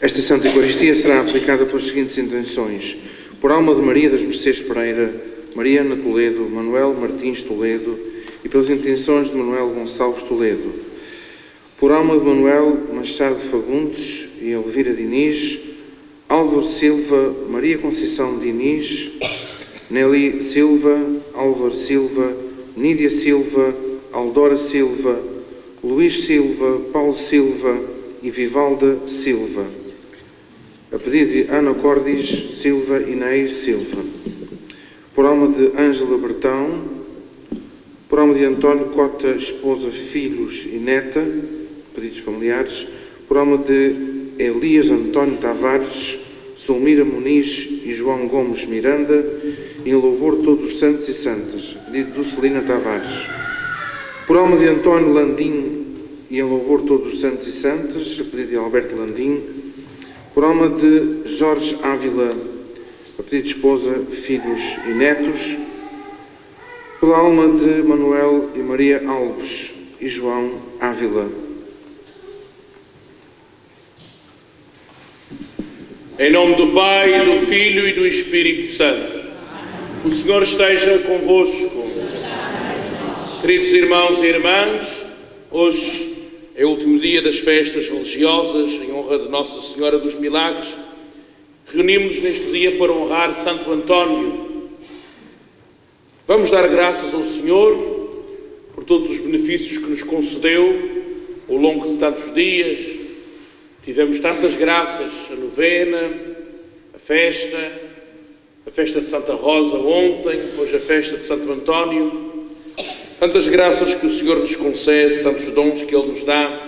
Esta Santa Eucaristia será aplicada pelas seguintes intenções: por alma de Maria das Mercês Pereira, Mariana Toledo, Manuel Martins Toledo e pelas intenções de Manuel Gonçalves Toledo; por alma de Manuel Machado Fagundes e Elvira Diniz, Álvaro Silva, Maria Conceição Diniz, Nelly Silva, Álvaro Silva, Nídia Silva, Aldora Silva, Luís Silva, Paulo Silva e Vivalda Silva. A pedido de Ana Cordis Silva e Nair Silva. Por alma de Ângela Bertão, por alma de António Cota, esposa, filhos e neta, pedidos familiares, por alma de Elias António Tavares, Zulmira Muniz e João Gomes Miranda, em louvor de todos os santos e santas, pedido de Celina Tavares. Por alma de António Landim e em louvor de todos os santos e santas, pedido de Alberto Landim. Por alma de Jorge Ávila, a pedido de esposa, filhos e netos. Pela alma de Manuel e Maria Alves e João Ávila. Em nome do Pai, do Filho e do Espírito Santo. O Senhor esteja convosco. Queridos irmãos e irmãs, hoje é o último dia das festas religiosas em honra de Nossa Senhora dos Milagres. Reunimos-nos neste dia para honrar Santo António. Vamos dar graças ao Senhor por todos os benefícios que nos concedeu ao longo de tantos dias. Tivemos tantas graças, a novena, a festa de Santa Rosa ontem, hoje a festa de Santo António. Tantas graças que o Senhor nos concede, tantos dons que Ele nos dá,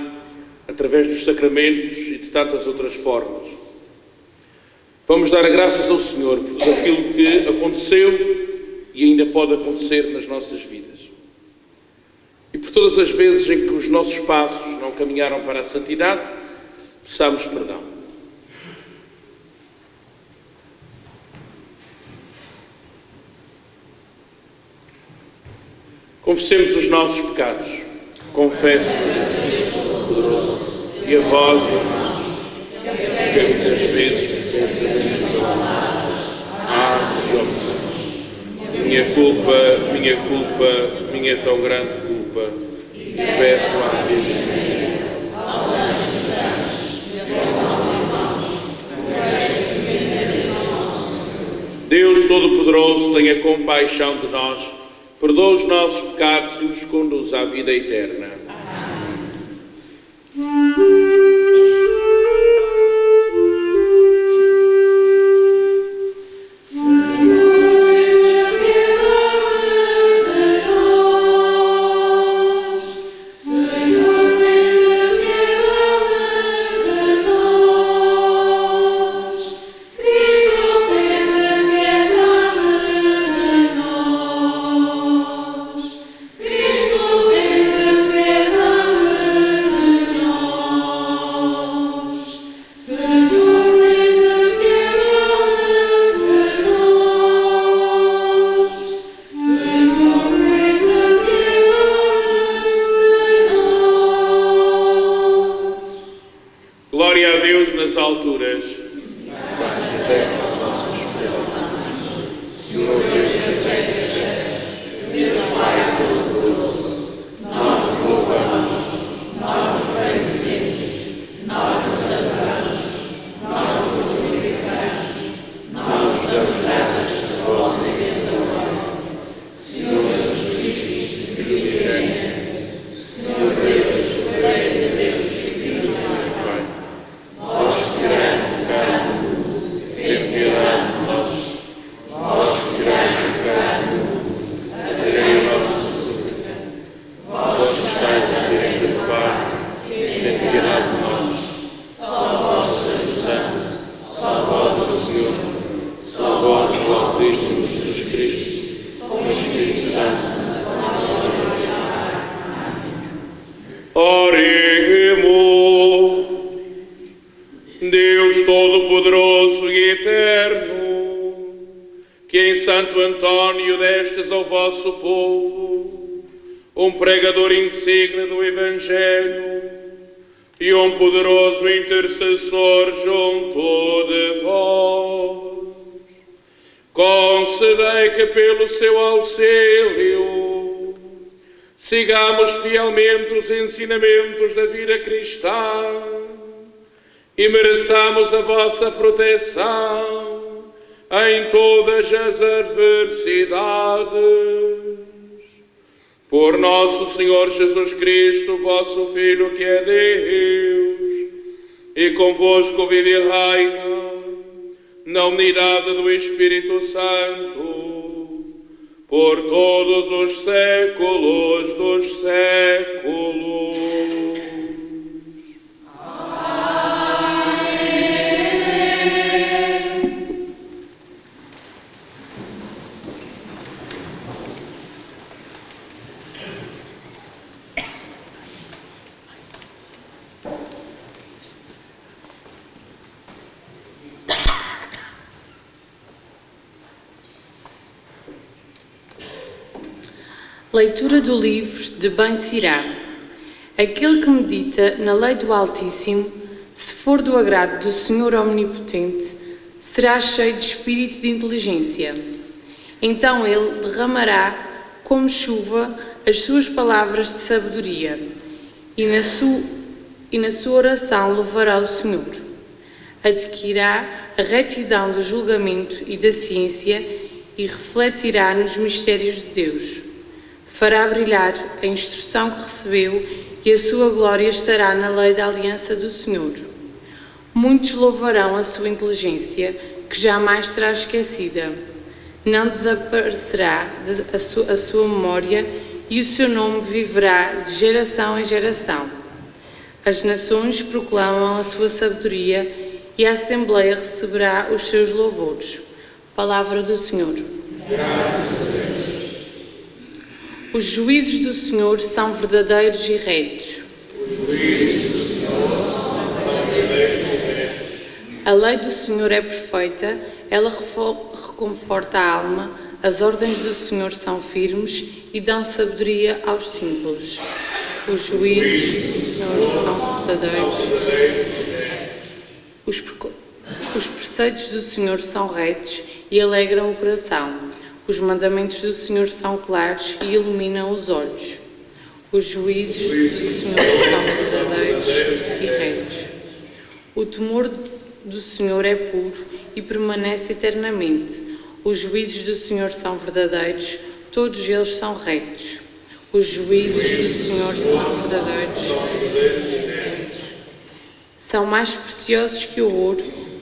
através dos sacramentos e de tantas outras formas. Vamos dar graças ao Senhor por tudo aquilo que aconteceu e ainda pode acontecer nas nossas vidas. E por todas as vezes em que os nossos passos não caminharam para a santidade, peçamos perdão. Confessemos os nossos pecados. Confesso poderoso e a vós, irmãos, que muitas vezes pensamentos palavras, e omissões. Minha tão grande culpa. E peço à Virgem Maria, aos anjos santos e aos irmãos, por nosso Senhor. Deus Todo-Poderoso, tenha compaixão de nós, perdoa os nossos pecados e nos conduz à vida eterna. Deus Todo-Poderoso e Eterno, que em Santo António destes ao vosso povo um pregador insigne do Evangelho e um poderoso intercessor junto de vós. Concedei que pelo seu auxílio sigamos fielmente os ensinamentos da vida cristã e mereçamos a vossa proteção em todas as adversidades. Por nosso Senhor Jesus Cristo, vosso Filho, que é Deus, e convosco vive e reina na unidade do Espírito Santo, por todos os séculos dos séculos. Leitura do livro de Ben-Sirá. Aquele que medita na lei do Altíssimo, se for do agrado do Senhor Omnipotente, será cheio de espírito de inteligência. Então ele derramará, como chuva, as suas palavras de sabedoria, e na sua oração louvará o Senhor. Adquirirá a retidão do julgamento e da ciência e refletirá nos mistérios de Deus. Fará brilhar a instrução que recebeu e a sua glória estará na lei da aliança do Senhor. Muitos louvarão a sua inteligência, que jamais será esquecida. Não desaparecerá a sua memória e o seu nome viverá de geração em geração. As nações proclamam a sua sabedoria e a Assembleia receberá os seus louvores. Palavra do Senhor. Graças a Deus. Os juízos do Senhor são verdadeiros e retos. A lei do Senhor é perfeita, ela reconforta a alma, as ordens do Senhor são firmes e dão sabedoria aos simples. Os juízos do Senhor são verdadeiros. Os preceitos do Senhor são retos e alegram o coração. Os mandamentos do Senhor são claros e iluminam os olhos. Os juízos do Senhor são verdadeiros e retos. O temor do Senhor é puro e permanece eternamente. Os juízos do Senhor são verdadeiros, todos eles são retos. Os juízos do Senhor são verdadeiros e retos. São mais preciosos que o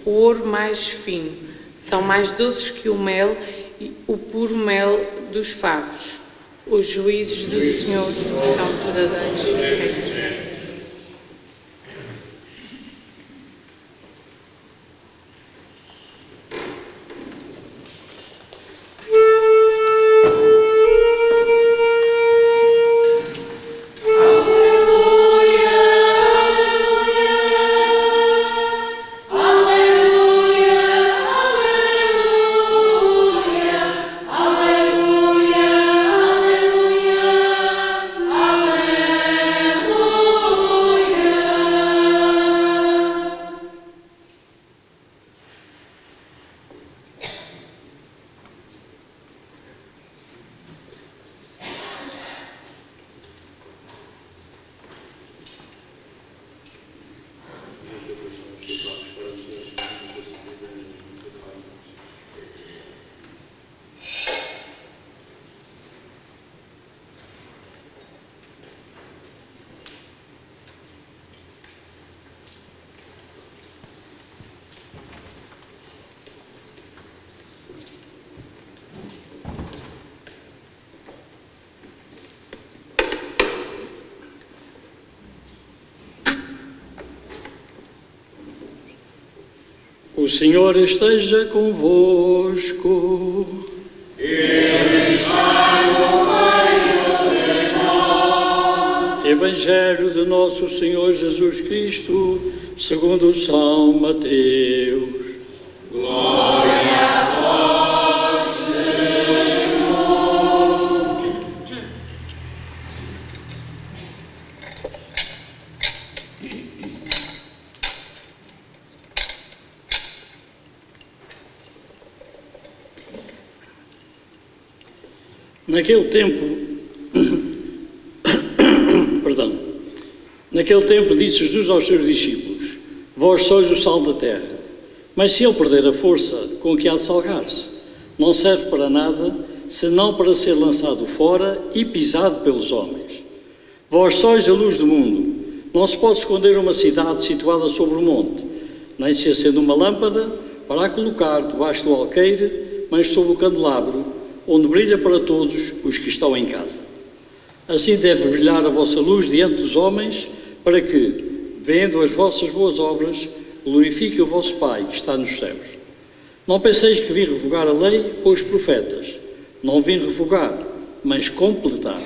ouro mais fino. São mais doces que o mel, o puro mel dos favos. Os juízos do Senhor são verdadeiros e retos. O Senhor esteja convosco. Ele está no meio de nós. Evangelho de nosso Senhor Jesus Cristo, segundo São Mateus. Glória a vós, Senhor. Naquele tempo disse Jesus aos seus discípulos: vós sois o sal da terra, mas se ele perder a força com que há de salgar-se, não serve para nada, senão para ser lançado fora e pisado pelos homens. Vós sois a luz do mundo. Não se pode esconder uma cidade situada sobre o monte, nem se acende uma lâmpada para a colocar debaixo do alqueire, mas sob o candelabro, onde brilha para todos os que estão em casa. Assim deve brilhar a vossa luz diante dos homens, para que, vendo as vossas boas obras, glorifiquem o vosso Pai que está nos céus. Não penseis que vim revogar a lei ou os profetas. Não vim revogar, mas completar.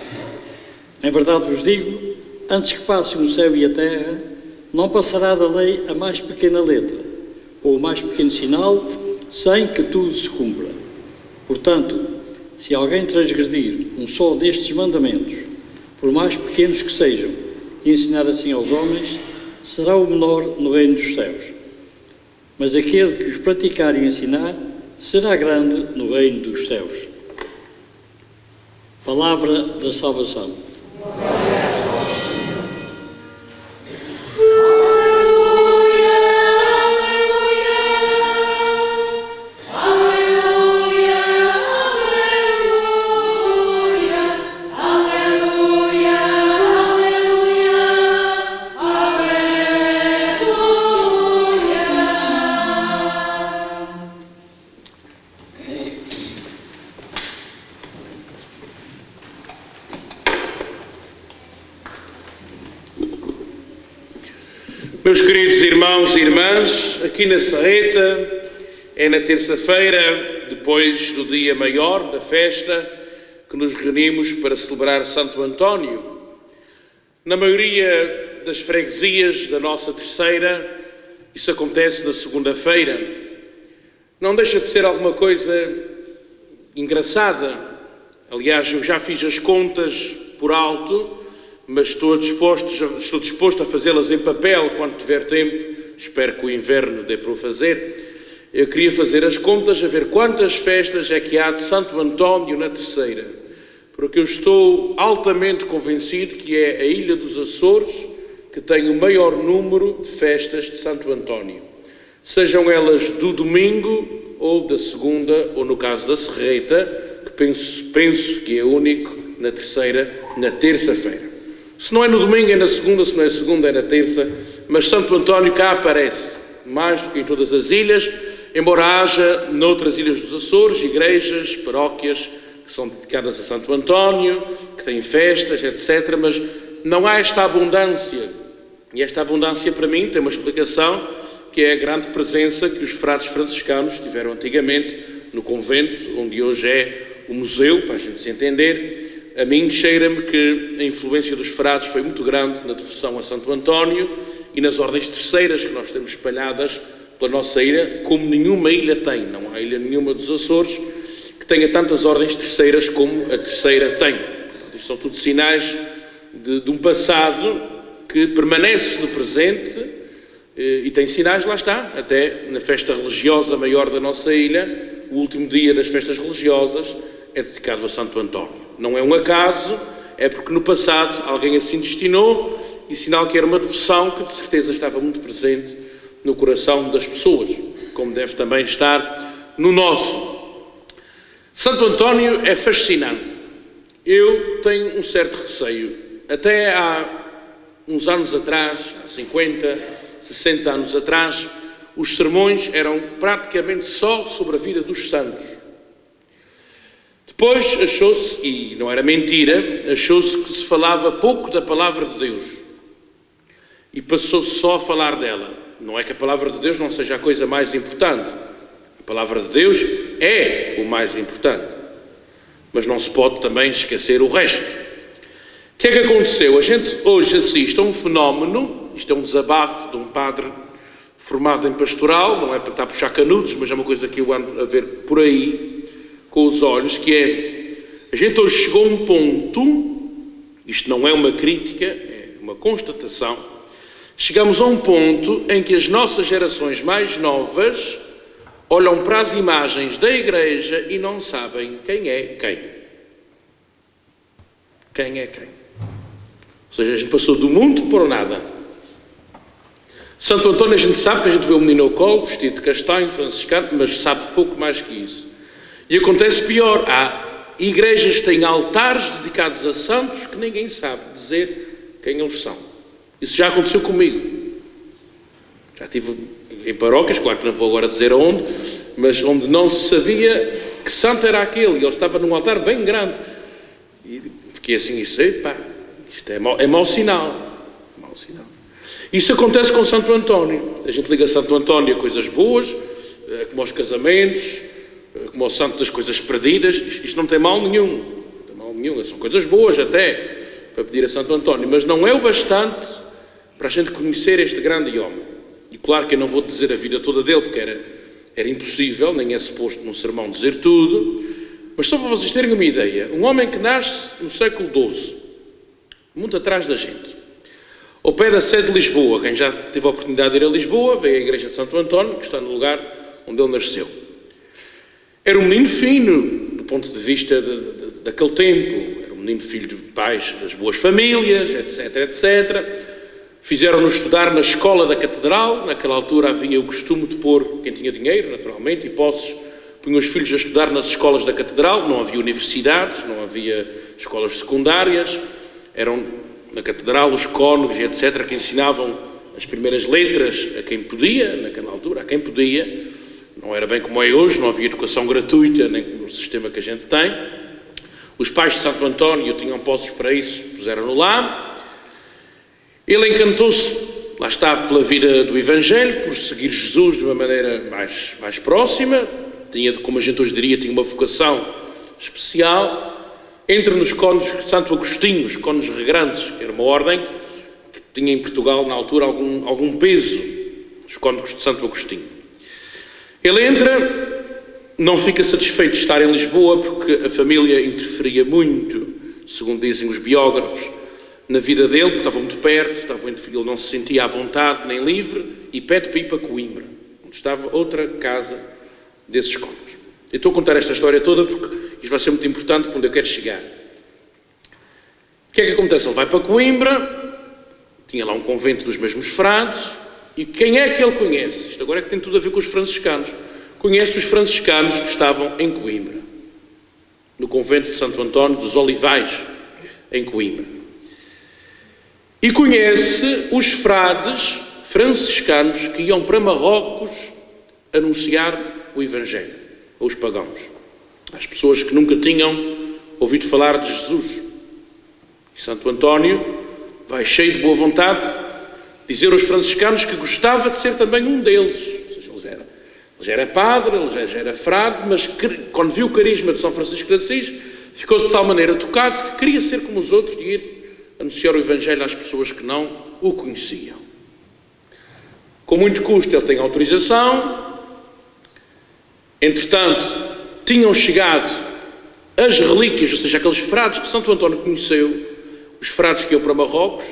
Em verdade vos digo, antes que passem o céu e a terra, não passará da lei a mais pequena letra, ou o mais pequeno sinal, sem que tudo se cumpra. Portanto, se alguém transgredir um só destes mandamentos, por mais pequenos que sejam, e ensinar assim aos homens, será o menor no reino dos céus. Mas aquele que os praticar e ensinar, será grande no reino dos céus. Palavra da salvação. Meus queridos irmãos e irmãs, aqui na Serreta, é na terça-feira, depois do dia maior da festa, que nos reunimos para celebrar Santo António. Na maioria das freguesias da nossa terceira, isso acontece na segunda-feira. Não deixa de ser alguma coisa engraçada. Aliás, eu já fiz as contas por alto, mas estou disposto a fazê-las em papel quando tiver tempo. Espero que o inverno dê para o fazer. Eu queria fazer as contas a ver quantas festas é que há de Santo António na terceira, porque eu estou altamente convencido que é a Ilha dos Açores que tem o maior número de festas de Santo António, sejam elas do domingo ou da segunda, ou no caso da Serreta, que penso que é único na terceira, na terça-feira. Se não é no domingo, é na segunda, se não é segunda, é na terça, mas Santo António cá aparece, mais do que em todas as ilhas, embora haja noutras ilhas dos Açores, igrejas, paróquias, que são dedicadas a Santo António, que têm festas, etc., mas não há esta abundância. E esta abundância, para mim, tem uma explicação, que é a grande presença que os frades franciscanos tiveram antigamente no convento, onde hoje é o museu, para a gente se entender. A mim cheira-me que a influência dos frades foi muito grande na devoção a Santo António e nas ordens terceiras que nós temos espalhadas pela nossa ilha, como nenhuma ilha tem. Não há ilha nenhuma dos Açores que tenha tantas ordens terceiras como a terceira tem. Isto são tudo sinais de um passado que permanece no presente e tem sinais, lá está, até na festa religiosa maior da nossa ilha, o último dia das festas religiosas é dedicado a Santo António. Não é um acaso, é porque no passado alguém assim destinou e sinal que era uma devoção que de certeza estava muito presente no coração das pessoas, como deve também estar no nosso. Santo António é fascinante. Eu tenho um certo receio. Até há uns anos atrás, há 50, 60 anos atrás, os sermões eram praticamente só sobre a vida dos santos. Depois achou-se, e não era mentira, achou-se que se falava pouco da palavra de Deus e passou-se só a falar dela. Não é que a palavra de Deus não seja a coisa mais importante. A palavra de Deus é o mais importante, mas não se pode também esquecer o resto. O que é que aconteceu? A gente hoje assiste a um fenómeno, isto é um desabafo de um padre formado em pastoral, não é para estar a puxar canudos, mas é uma coisa que eu ando a ver por aí, com os olhos, que é, a gente hoje chegou a um ponto, isto não é uma crítica, é uma constatação, chegamos a um ponto em que as nossas gerações mais novas olham para as imagens da Igreja e não sabem quem é quem. Quem é quem? Ou seja, a gente passou do mundo para o nada. Santo António, a gente sabe que a gente vê o menino ao colo, vestido de castanho, franciscano, mas sabe pouco mais que isso. E acontece pior, há igrejas que têm altares dedicados a santos que ninguém sabe dizer quem eles são. Isso já aconteceu comigo. Já estive em paróquias, claro que não vou agora dizer aonde, mas onde não se sabia que santo era aquele, e ele estava num altar bem grande. E fiquei assim, isto é mau sinal. Mau sinal. Isso acontece com Santo António. A gente liga Santo António a coisas boas, como aos casamentos, como ao santo das coisas perdidas. Isto não tem mal nenhum. Não tem mal nenhum. São coisas boas até para pedir a Santo António, mas não é o bastante para a gente conhecer este grande homem. E claro que eu não vou dizer a vida toda dele, porque era impossível, nem é suposto num sermão dizer tudo, mas só para vocês terem uma ideia, um homem que nasce no século XII, muito atrás da gente, ao pé da sede de Lisboa. Quem já teve a oportunidade de ir a Lisboa, veio à igreja de Santo António, que está no lugar onde ele nasceu. Era um menino fino, do ponto de vista daquele tempo. Era um menino filho de pais das boas famílias, etc, etc. Fizeram-no estudar na escola da catedral. Naquela altura havia o costume de pôr, quem tinha dinheiro, naturalmente, e posses, punham os filhos a estudar nas escolas da catedral. Não havia universidades, não havia escolas secundárias. Eram na catedral os cônegos e etc. que ensinavam as primeiras letras a quem podia, naquela altura, a quem podia. Não era bem como é hoje, não havia educação gratuita, nem no sistema que a gente tem. Os pais de Santo António tinham posses para isso, puseram-no lá. Ele encantou-se, lá está, pela vida do Evangelho, por seguir Jesus de uma maneira mais próxima. Tinha, como a gente hoje diria, tinha uma vocação especial. Entra nos cônegos de Santo Agostinho, os cônegos regrantes, que era uma ordem que tinha em Portugal, na altura, algum peso, os cônegos de Santo Agostinho. Ele entra, não fica satisfeito de estar em Lisboa, porque a família interferia muito, segundo dizem os biógrafos, na vida dele, porque estava muito perto, ele não se sentia à vontade nem livre, e pede para ir para Coimbra, onde estava outra casa desses cônegos. Eu estou a contar esta história toda porque isto vai ser muito importante quando eu quero chegar. O que é que acontece? Ele vai para Coimbra, tinha lá um convento dos mesmos frades, e quem é que ele conhece? Isto agora é que tem tudo a ver com os franciscanos. Conhece os franciscanos que estavam em Coimbra, no convento de Santo António dos Olivais, em Coimbra. E conhece os frades franciscanos que iam para Marrocos anunciar o Evangelho aos pagãos, às pessoas que nunca tinham ouvido falar de Jesus. E Santo António vai cheio de boa vontade dizer aos franciscanos que gostava de ser também um deles. Ou seja, ele já era padre, ele já era frade, mas quando viu o carisma de São Francisco de Assis, ficou de tal maneira tocado que queria ser como os outros e ir anunciar o Evangelho às pessoas que não o conheciam. Com muito custo ele tem autorização. Entretanto, tinham chegado as relíquias, ou seja, aqueles frades que Santo António conheceu, os frades que iam para Marrocos,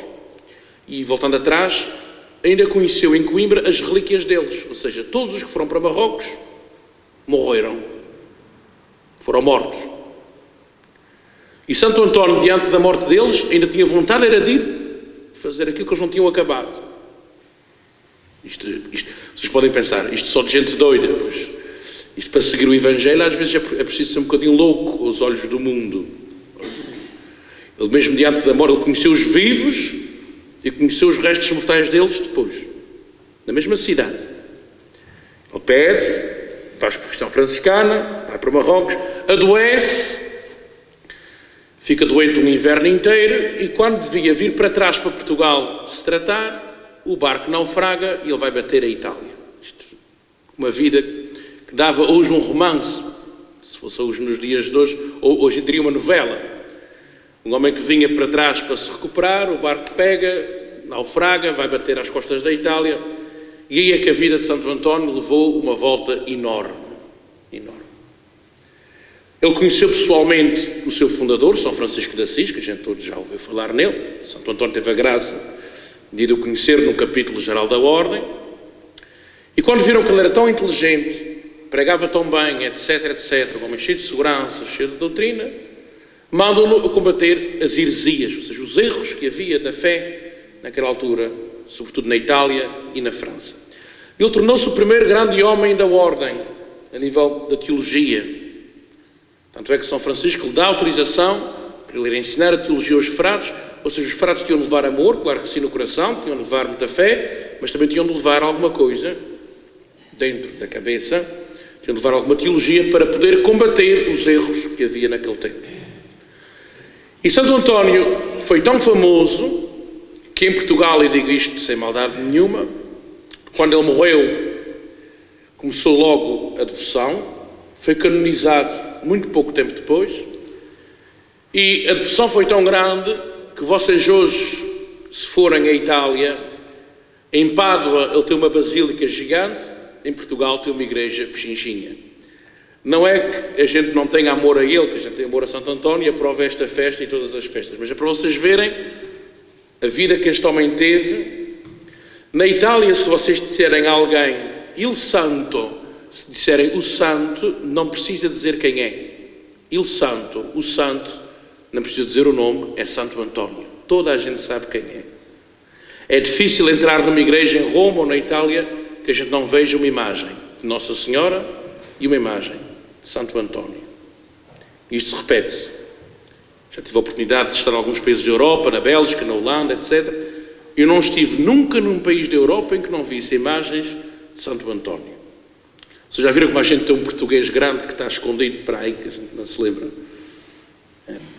e voltando atrás, ainda conheceu em Coimbra as relíquias deles, ou seja, todos os que foram para Marrocos morreram, foram mortos. E Santo António, diante da morte deles, ainda tinha vontade era de ir fazer aquilo que eles não tinham acabado. Isto, vocês podem pensar, isto só de gente doida, pois. Isto para seguir o Evangelho às vezes é preciso ser um bocadinho louco aos olhos do mundo. Ele mesmo diante da morte, ele conheceu os vivos e conheceu os restos mortais deles depois, na mesma cidade. Ele pede, faz profissão franciscana, vai para Marrocos, adoece, fica doente um inverno inteiro e quando devia vir para trás para Portugal se tratar, o barco naufraga e ele vai bater a Itália. Isto, uma vida que dava hoje um romance, se fosse hoje nos dias de hoje, ou hoje diria uma novela. Um homem que vinha para trás para se recuperar, o barco pega, naufraga, vai bater às costas da Itália, e aí é que a vida de Santo António levou uma volta enorme, enorme. Ele conheceu pessoalmente o seu fundador, São Francisco de Assis, que a gente todos já ouviu falar nele. Santo António teve a graça de ir o conhecer num capítulo geral da Ordem, e quando viram que ele era tão inteligente, pregava tão bem, etc, etc, um homem cheio de segurança, cheio de doutrina, mandam-no a combater as heresias, ou seja, os erros que havia na fé naquela altura, sobretudo na Itália e na França. Ele tornou-se o primeiro grande homem da ordem, a nível da teologia. Tanto é que São Francisco lhe dá autorização para ele ir ensinar a teologia aos frades, ou seja, os frades tinham de levar amor, claro que sim, no coração, tinham de levar muita fé, mas também tinham de levar alguma coisa dentro da cabeça, tinham de levar alguma teologia para poder combater os erros que havia naquele tempo. E Santo António foi tão famoso que em Portugal, e digo isto sem maldade nenhuma, quando ele morreu, começou logo a devoção, foi canonizado muito pouco tempo depois, e a devoção foi tão grande que vocês hoje, se forem à Itália, em Pádua ele tem uma basílica gigante, em Portugal tem uma igreja pechinchinha. Não é que a gente não tenha amor a ele, que a gente tem amor a Santo António e aprova esta festa e todas as festas, mas é para vocês verem a vida que este homem teve. Na Itália, se vocês disserem a alguém Il Santo, se disserem o Santo, não precisa dizer quem é. Il Santo, o Santo, não precisa dizer o nome, é Santo António. Toda a gente sabe quem é. É difícil entrar numa igreja em Roma ou na Itália que a gente não veja uma imagem de Nossa Senhora e uma imagem de Santo António. Isto se repete-se. Já tive a oportunidade de estar em alguns países da Europa, na Bélgica, na Holanda, etc. Eu não estive nunca num país da Europa em que não visse imagens de Santo António. Vocês já viram como a gente tem um português grande que está escondido para aí, que a gente não se lembra?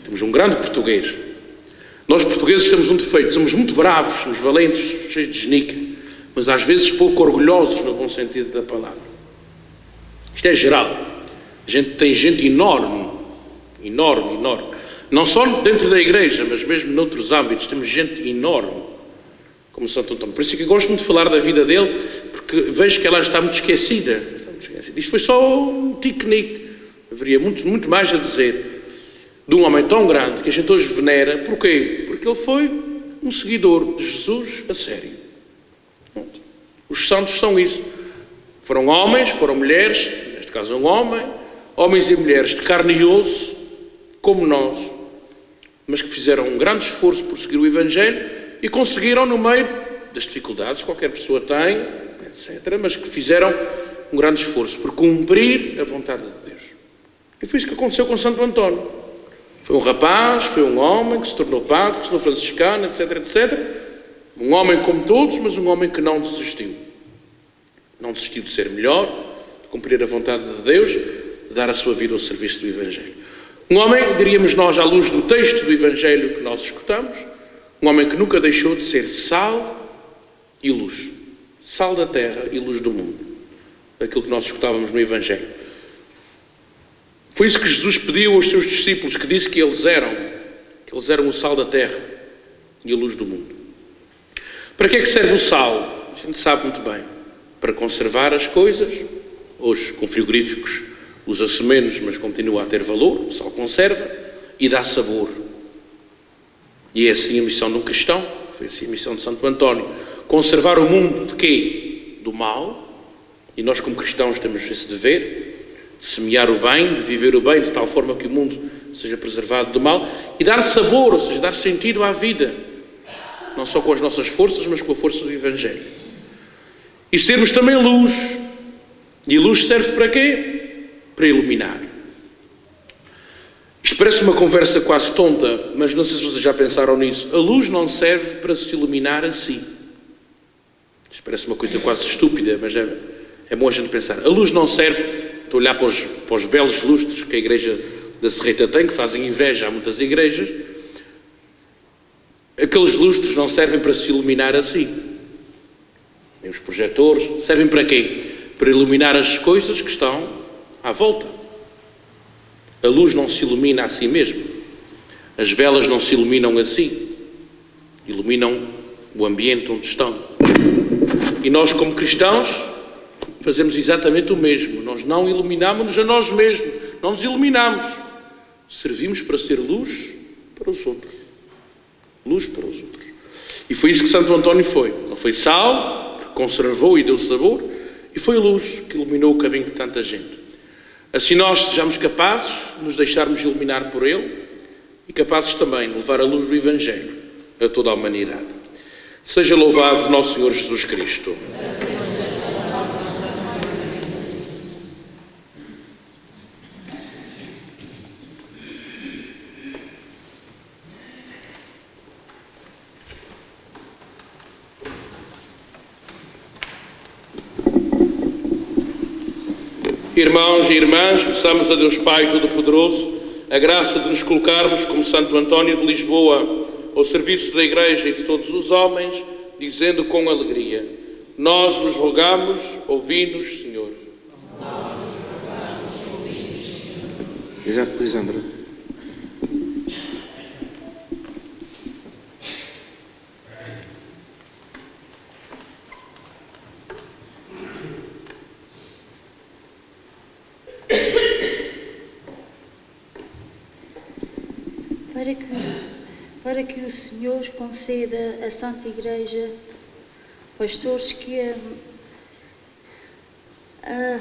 Temos um grande português. Nós portugueses temos um defeito, somos muito bravos, somos valentes, cheios de genica, mas às vezes pouco orgulhosos no bom sentido da palavra. Isto é geral. A gente tem gente enorme, enorme, enorme. Não só dentro da igreja, mas mesmo noutros âmbitos, temos gente enorme, como Santo António. Por isso é que eu gosto muito de falar da vida dele, porque vejo que ela está muito esquecida. Isto foi só um tique-nique. Haveria muito mais a dizer de um homem tão grande que a gente hoje venera. Porquê? Porque ele foi um seguidor de Jesus a sério. Os santos são isso. Foram homens, foram mulheres, neste caso um homem, homens e mulheres de carne e osso, como nós, mas que fizeram um grande esforço por seguir o Evangelho e conseguiram, no meio das dificuldades que qualquer pessoa tem, etc., mas que fizeram um grande esforço por cumprir a vontade de Deus. E foi isso que aconteceu com Santo António. Foi um rapaz, foi um homem que se tornou padre, que se tornou franciscano, etc., etc. Um homem como todos, mas um homem que não desistiu. Não desistiu de ser melhor, de cumprir a vontade de Deus, de dar a sua vida ao serviço do Evangelho. Um homem, diríamos nós, à luz do texto do Evangelho que nós escutamos, um homem que nunca deixou de ser sal e luz. Sal da terra e luz do mundo. Aquilo que nós escutávamos no Evangelho. Foi isso que Jesus pediu aos seus discípulos, que disse que eles eram o sal da terra e a luz do mundo. Para que é que serve o sal? A gente sabe muito bem. Para conservar as coisas. Hoje, com frigoríficos, usa-se menos, mas continua a ter valor. O sal conserva e dá sabor. E é assim a missão de um cristão. Foi assim a missão de Santo António. Conservar o mundo de quê? Do mal. E nós, como cristãos, temos esse dever de semear o bem, de viver o bem, de tal forma que o mundo seja preservado do mal, e dar sabor, ou seja, dar sentido à vida, não só com as nossas forças, mas com a força do Evangelho. E sermos também luz. E a luz serve para quê? Para iluminar. Isto parece uma conversa quase tonta, mas não sei se vocês já pensaram nisso. A luz não serve para se iluminar a si. Isto parece uma coisa quase estúpida, mas é bom a gente pensar. A luz não serve, estou a olhar para os belos lustres que a igreja da Serreta tem, que fazem inveja a muitas igrejas. Aqueles lustres não servem para se iluminar a si. Nem os projetores. Servem para quê? Para iluminar as coisas que estão à volta. A luz não se ilumina a si mesma. As velas não se iluminam a si. Iluminam o ambiente onde estão. E nós, como cristãos, fazemos exatamente o mesmo. Nós não iluminamos-nos a nós mesmos. Não nos iluminamos. Servimos para ser luz para os outros. Luz para os outros. E foi isso que Santo António foi. Ele foi sal, que conservou e deu sabor, e foi luz que iluminou o caminho de tanta gente. Assim nós sejamos capazes de nos deixarmos iluminar por Ele, e capazes também de levar a luz do Evangelho a toda a humanidade. Seja louvado nosso Senhor Jesus Cristo. Irmãos e irmãs, peçamos a Deus Pai Todo-Poderoso a graça de nos colocarmos como Santo António de Lisboa ao serviço da Igreja e de todos os homens, dizendo com alegria: nós vos rogamos, ouvi-nos, Senhor. Lisandra. Para que o Senhor conceda à Santa Igreja pastores que a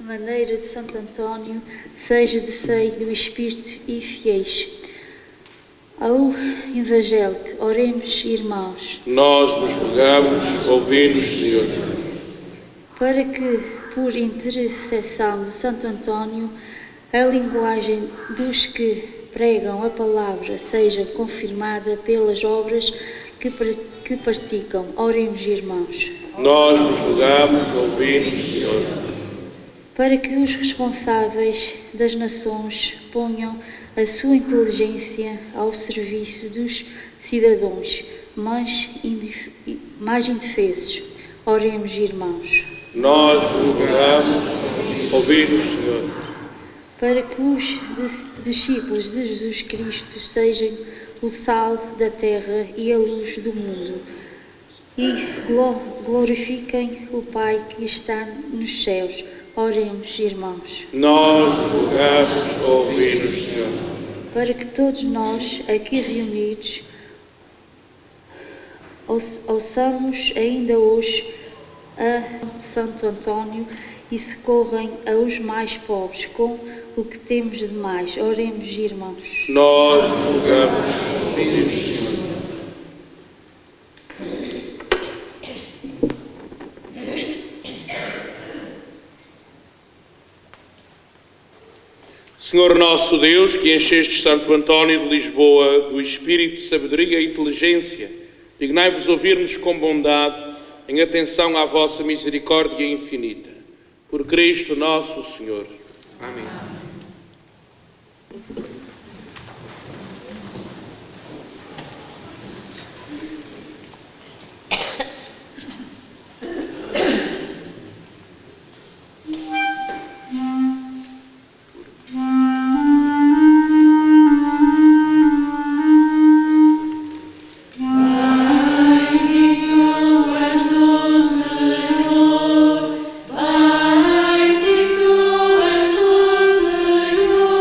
maneira de Santo António seja de seio do Espírito e fiéis. Ao evangélico, oremos, irmãos. Nós vos rogamos, ouvi-nos, Senhor. Para que, por intercessão de Santo António, a linguagem dos que pregam a palavra seja confirmada pelas obras que praticam. Oremos, irmãos. Nós vos rogamos, ouvi-nos, Senhor. Para que os responsáveis das nações ponham a sua inteligência ao serviço dos cidadãos mais indefesos. Oremos, irmãos. Nós vos rogamos, ouvi-nos, Senhor. Para que os discípulos de Jesus Cristo sejam o sal da terra e a luz do mundo, e glorifiquem o Pai que está nos céus. Oremos, irmãos. Nós rogamos, ouvi-nos, Senhor. Para que todos nós, aqui reunidos, ouçamos ainda hoje a Santo António e socorrem aos mais pobres com o que temos de mais. Oremos, irmãos. Nós rogamos, ouvi-nos, Senhor. Senhor nosso Deus, que encheste Santo António de Lisboa do espírito de sabedoria e inteligência, dignai-vos ouvir-nos com bondade, em atenção à vossa misericórdia infinita. Por Cristo nosso Senhor. Amém. Bendito és tu, Senhor.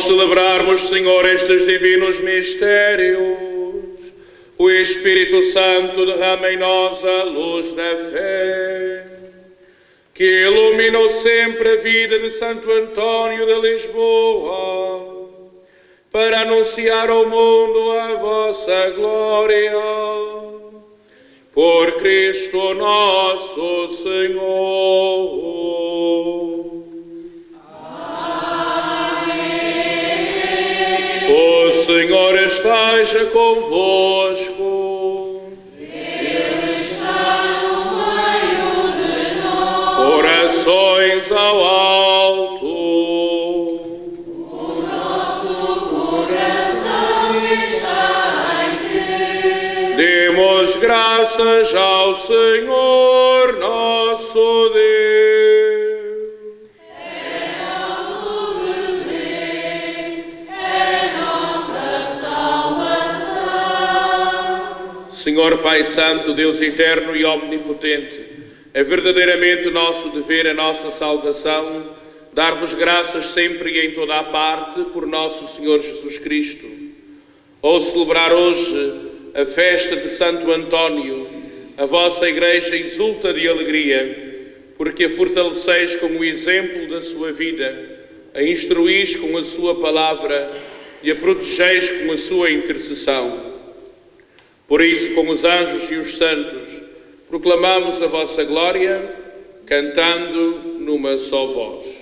celebrarmos, Senhor, estes divinos mistérios, o Espírito Santo derrama em nós a luz da fé, que iluminou sempre a vida de Santo Antônio de Lisboa, para anunciar ao mundo a vossa glória. Por Cristo nosso Senhor. O Senhor esteja convosco. Ele está no meio de nós. Orações ao alto. O nosso coração está em ti. Demos graças ao Senhor nosso Deus. Senhor Pai Santo, Deus eterno e omnipotente, é verdadeiramente nosso dever, a nossa salvação, dar-vos graças sempre e em toda a parte por nosso Senhor Jesus Cristo. Ao celebrar hoje a festa de Santo Antônio, a vossa Igreja exulta de alegria, porque a fortaleceis com o exemplo da sua vida, a instruís com a sua palavra e a protegeis com a sua intercessão. Por isso, com os anjos e os santos, proclamamos a vossa glória, cantando numa só voz.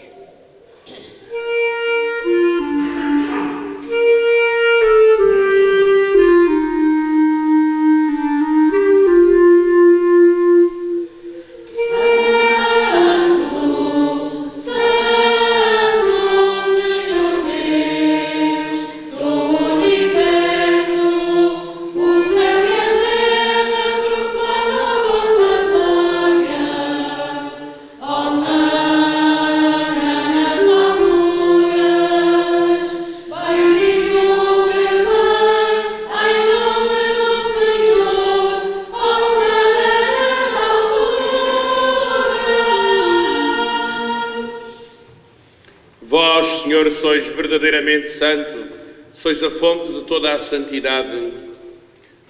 Senhor, sois verdadeiramente santo, sois a fonte de toda a santidade.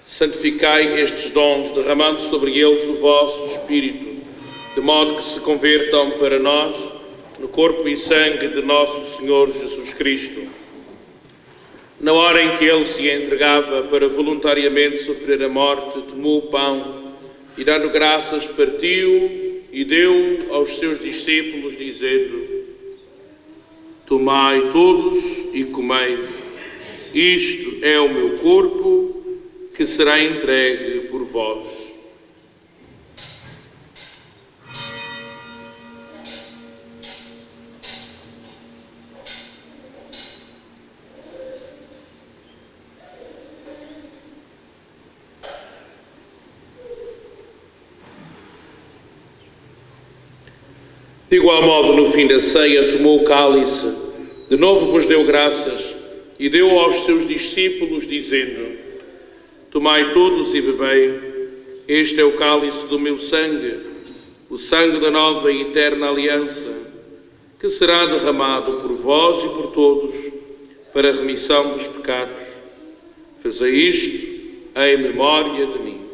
Santificai estes dons, derramando sobre eles o vosso Espírito, de modo que se convertam para nós no corpo e sangue de nosso Senhor Jesus Cristo. Na hora em que ele se entregava para voluntariamente sofrer a morte, tomou o pão e, dando graças, partiu e deu aos seus discípulos, dizendo: tomai todos e comei, isto é o meu corpo, que será entregue por vós. De igual modo, no fim da ceia, tomou o cálice, de novo vos deu graças e deu aos seus discípulos, dizendo: tomai todos e bebei, este é o cálice do meu sangue, o sangue da nova e eterna aliança, que será derramado por vós e por todos para a remissão dos pecados. Fazei isto em memória de mim.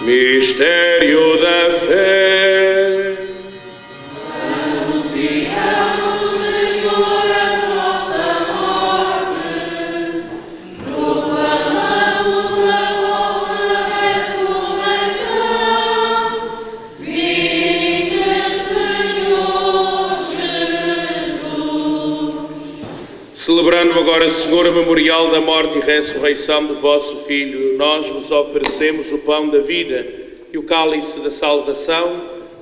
Mistério da fé. Anunciamos, Senhor, a vossa morte, proclamamos a vossa ressurreição. Vinde, Senhor Jesus. Celebrando agora, Senhor, o memorial da morte e ressurreição do vosso Filho, nós vos oferecemos o pão da vida e o cálice da salvação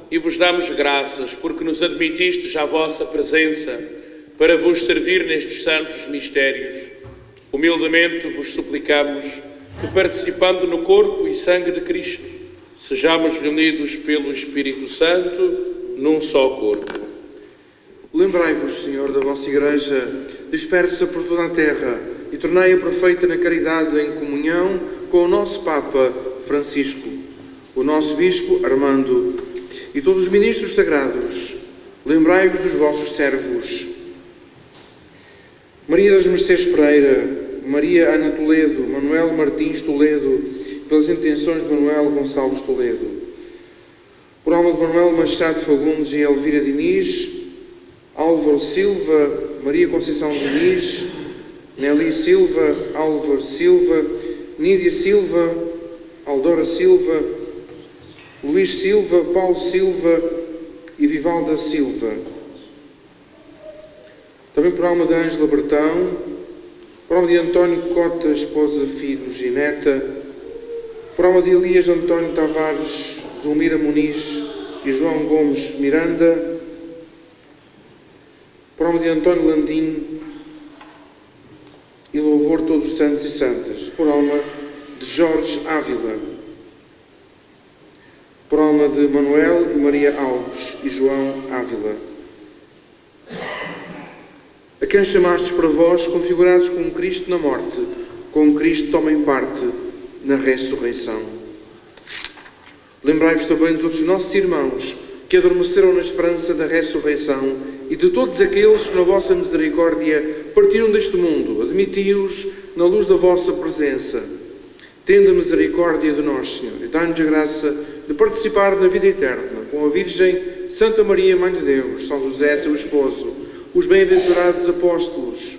e vos damos graças porque nos admitistes à vossa presença para vos servir nestes santos mistérios. Humildemente vos suplicamos que, participando no corpo e sangue de Cristo, sejamos reunidos pelo Espírito Santo num só corpo. Lembrai-vos, Senhor, da vossa Igreja, dispersa por toda a terra, e tornai-a perfeita na caridade em comunhão com o nosso Papa Francisco, o nosso Bispo Armando e todos os ministros sagrados. Lembrai-vos dos vossos servos. Maria das Mercês Pereira, Maria Ana Toledo, Manuel Martins Toledo, pelas intenções de Manuel Gonçalves Toledo. Por alma de Manuel Machado Fagundes e Elvira Diniz, Álvaro Silva, Maria Conceição Diniz, Nelly Silva, Álvaro Silva, Nídia Silva, Aldora Silva, Luís Silva, Paulo Silva e Vivalda Silva. Também por alma de Ângela Bertão, por alma de António Cota, esposa, filhos e neta, por alma de Elias António Tavares, Zulmira Muniz e João Gomes Miranda, por alma de António Landim e louvor todos os santos e santas, por alma de Jorge Ávila, por alma de Manuel e Maria Alves e João Ávila, a quem chamastes para vós, configurados com Cristo na morte, com Cristo tomem parte na ressurreição. Lembrai-vos também dos outros nossos irmãos que adormeceram na esperança da ressurreição e de todos aqueles que na vossa misericórdia partiram deste mundo. Admiti-os na luz da vossa presença. Tende a misericórdia de nós, Senhor, e dá-nos a graça de participar da vida eterna com a Virgem Santa Maria, Mãe de Deus, São José, seu esposo, os bem-aventurados apóstolos,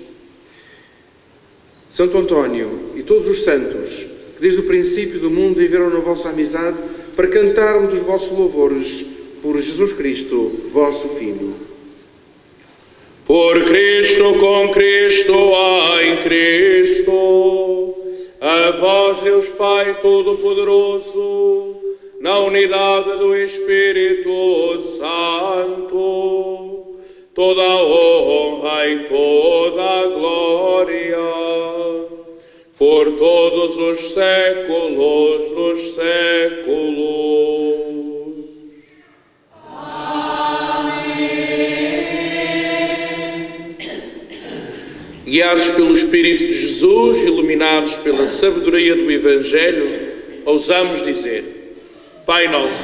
Santo António e todos os santos que desde o princípio do mundo viveram na vossa amizade para cantarmos os vossos louvores por Jesus Cristo, vosso Filho. Por Cristo, com Cristo, em Cristo, a vós, Deus Pai Todo-Poderoso, na unidade do Espírito Santo, toda a honra e toda a glória, por todos os séculos dos séculos. Guiados pelo Espírito de Jesus, iluminados pela sabedoria do Evangelho, ousamos dizer: Pai nosso,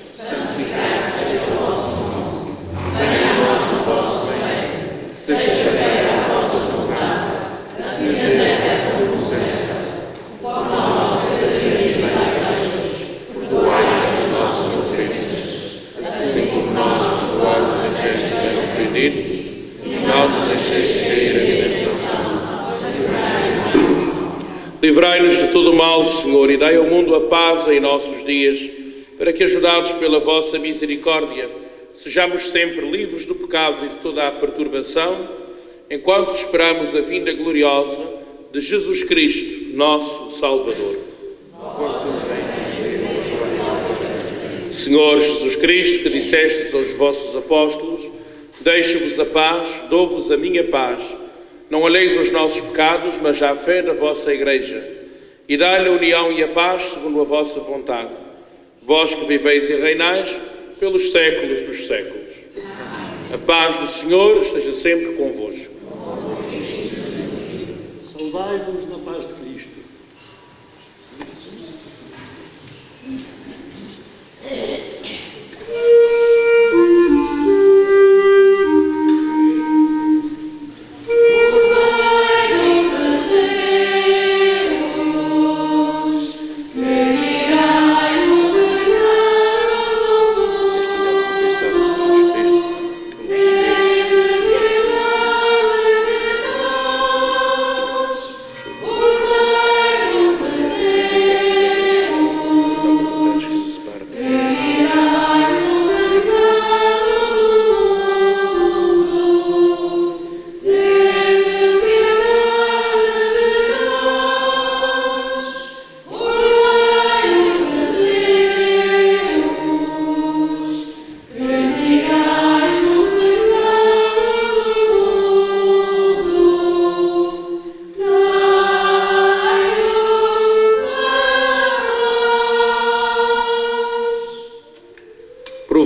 santificado seja o vosso nome, venha a nós o vosso reino, seja feita a vossa vontade, assim na terra como no céu. O pão nosso de cada dia nos dai hoje, perdoai-nos as nossas ofensas, assim como nós perdoamos a quem nos tem ofendido. Não nos deixeis cair em tentação, mas livrai-nos. livrai-nos de todo o mal, Senhor, e dai ao mundo a paz em nossos dias, para que, ajudados pela vossa misericórdia, sejamos sempre livres do pecado e de toda a perturbação, enquanto esperamos a vinda gloriosa de Jesus Cristo, nosso Salvador. Senhor Jesus Cristo, que dissestes aos vossos apóstolos: deixo-vos a paz, dou-vos a minha paz. Não olheis os nossos pecados, mas à fé da vossa Igreja, e dai-lhe a união e a paz segundo a vossa vontade. Vós que viveis e reinais pelos séculos dos séculos. A paz do Senhor esteja sempre convosco. Saudai-vos na paz de Cristo. Deus,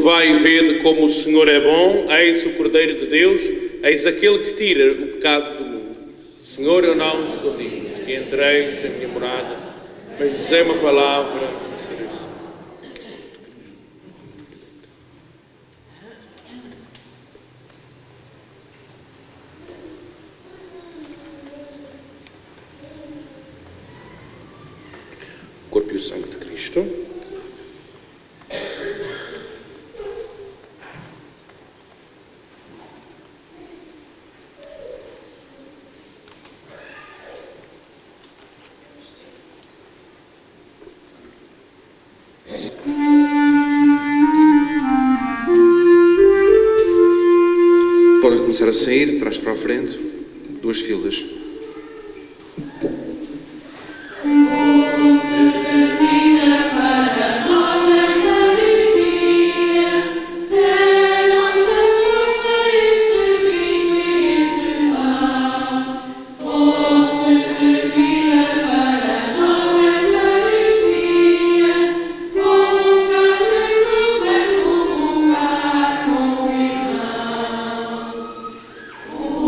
Provai e vede como o Senhor é bom, eis o Cordeiro de Deus, eis aquele que tira o pecado do mundo. Senhor, eu não sou digno que entreis em minha morada, mas dizei uma palavra. O corpo e o sangue de Cristo. Podem começar a sair, de trás para a frente, 2 filas. Uma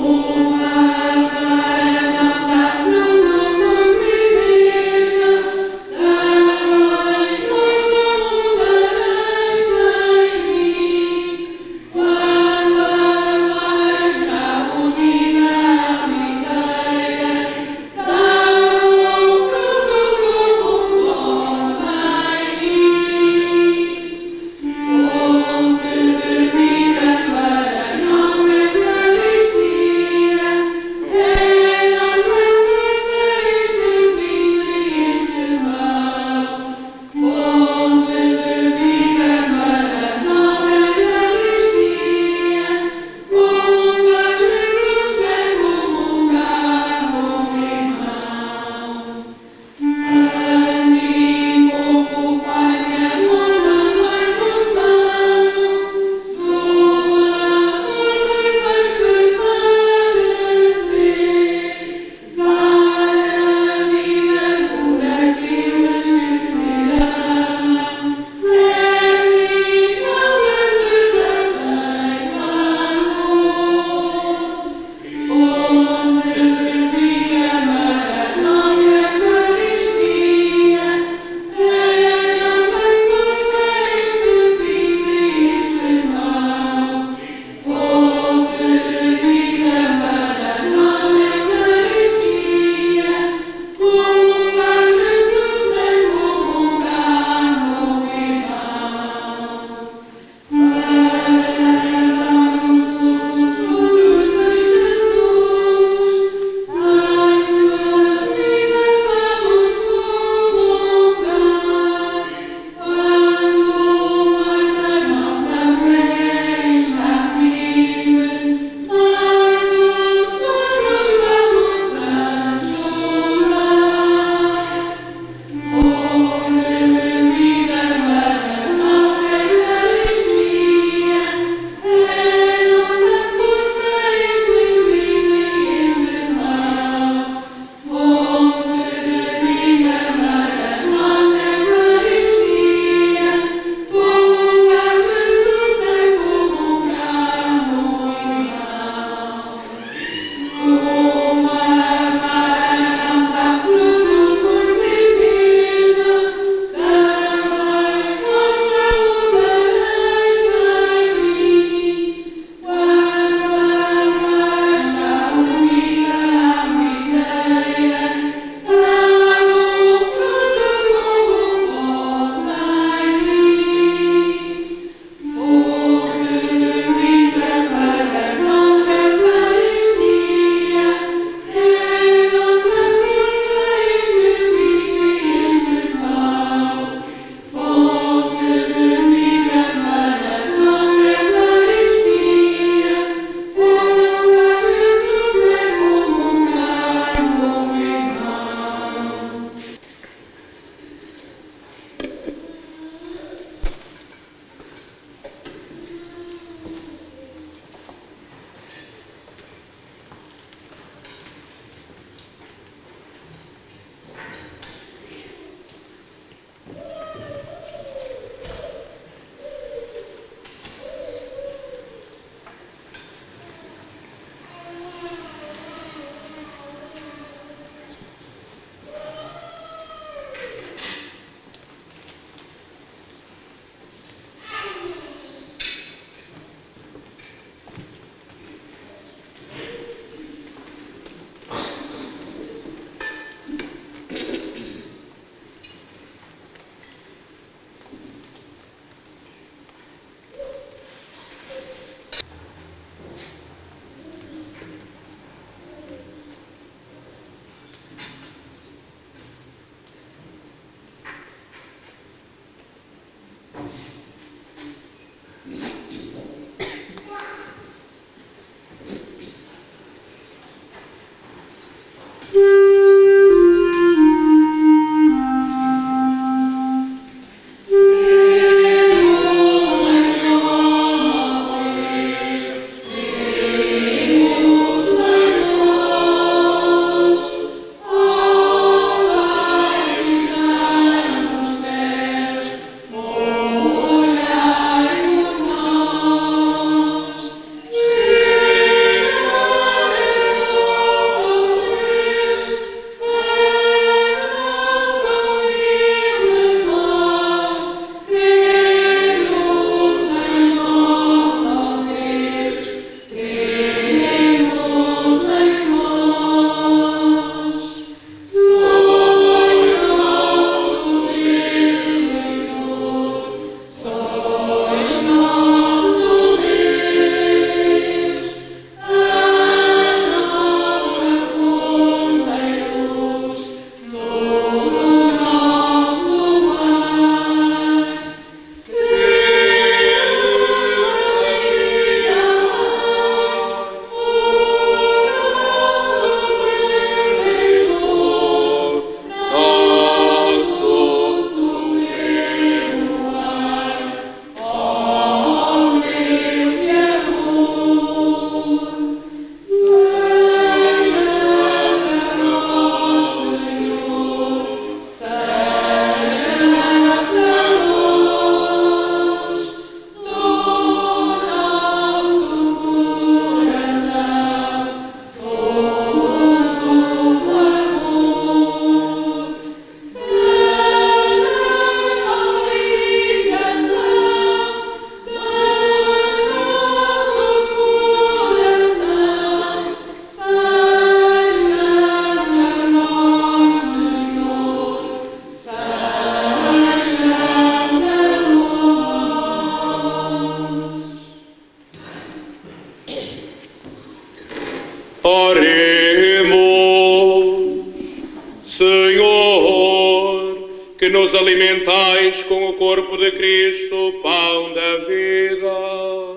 com o corpo de Cristo, pão da vida,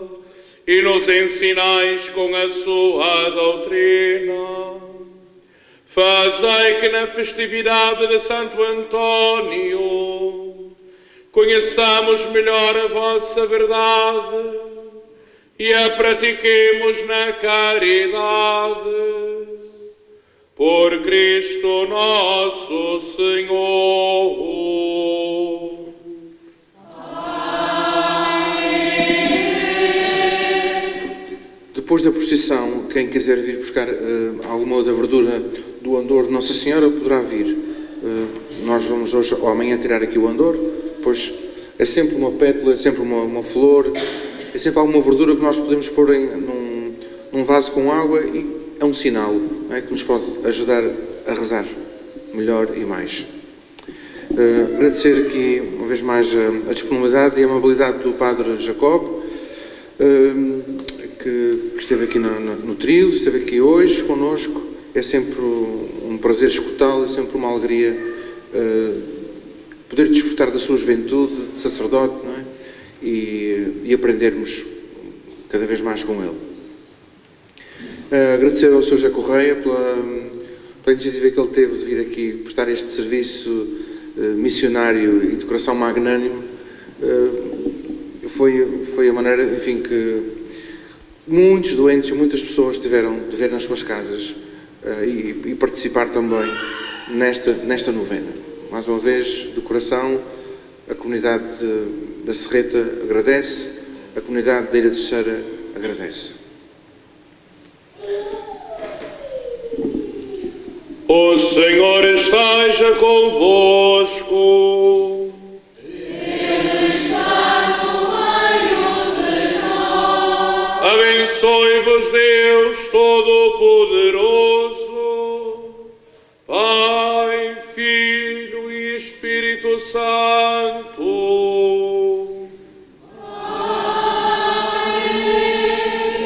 e nos ensinais com a sua doutrina. Fazei que na festividade de Santo Antônio conheçamos melhor a vossa verdade e a pratiquemos na caridade. Por Cristo nosso Senhor. Depois da procissão, quem quiser vir buscar alguma da verdura do andor de Nossa Senhora poderá vir. Nós vamos hoje ou amanhã tirar aqui o andor, pois é sempre uma pétala, é sempre uma flor, é sempre alguma verdura que nós podemos pôr num vaso com água e é um sinal, não é, que nos pode ajudar a rezar melhor e mais. Agradecer aqui uma vez mais a disponibilidade e a amabilidade do Padre Jacob, que esteve aqui no trio, esteve aqui hoje connosco. É sempre um prazer escutá-lo, é sempre uma alegria poder desfrutar da sua juventude de sacerdote, não é? E aprendermos cada vez mais com ele. Agradecer ao Sr. José Correia pela iniciativa que ele teve de vir aqui prestar este serviço missionário e de coração magnânimo. Foi a maneira, enfim, que muitos doentes e muitas pessoas tiveram de ver nas suas casas e participar também nesta novena. Mais uma vez, de coração, a comunidade da Serreta agradece, a comunidade da Ilha de Serra agradece. O Senhor esteja convosco. Ele está no meio de nós. Abençoe-vos Deus Todo-Poderoso, Pai, Filho e Espírito Santo. Amém.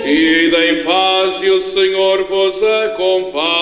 Ide em paz e o Senhor vos acompanhe.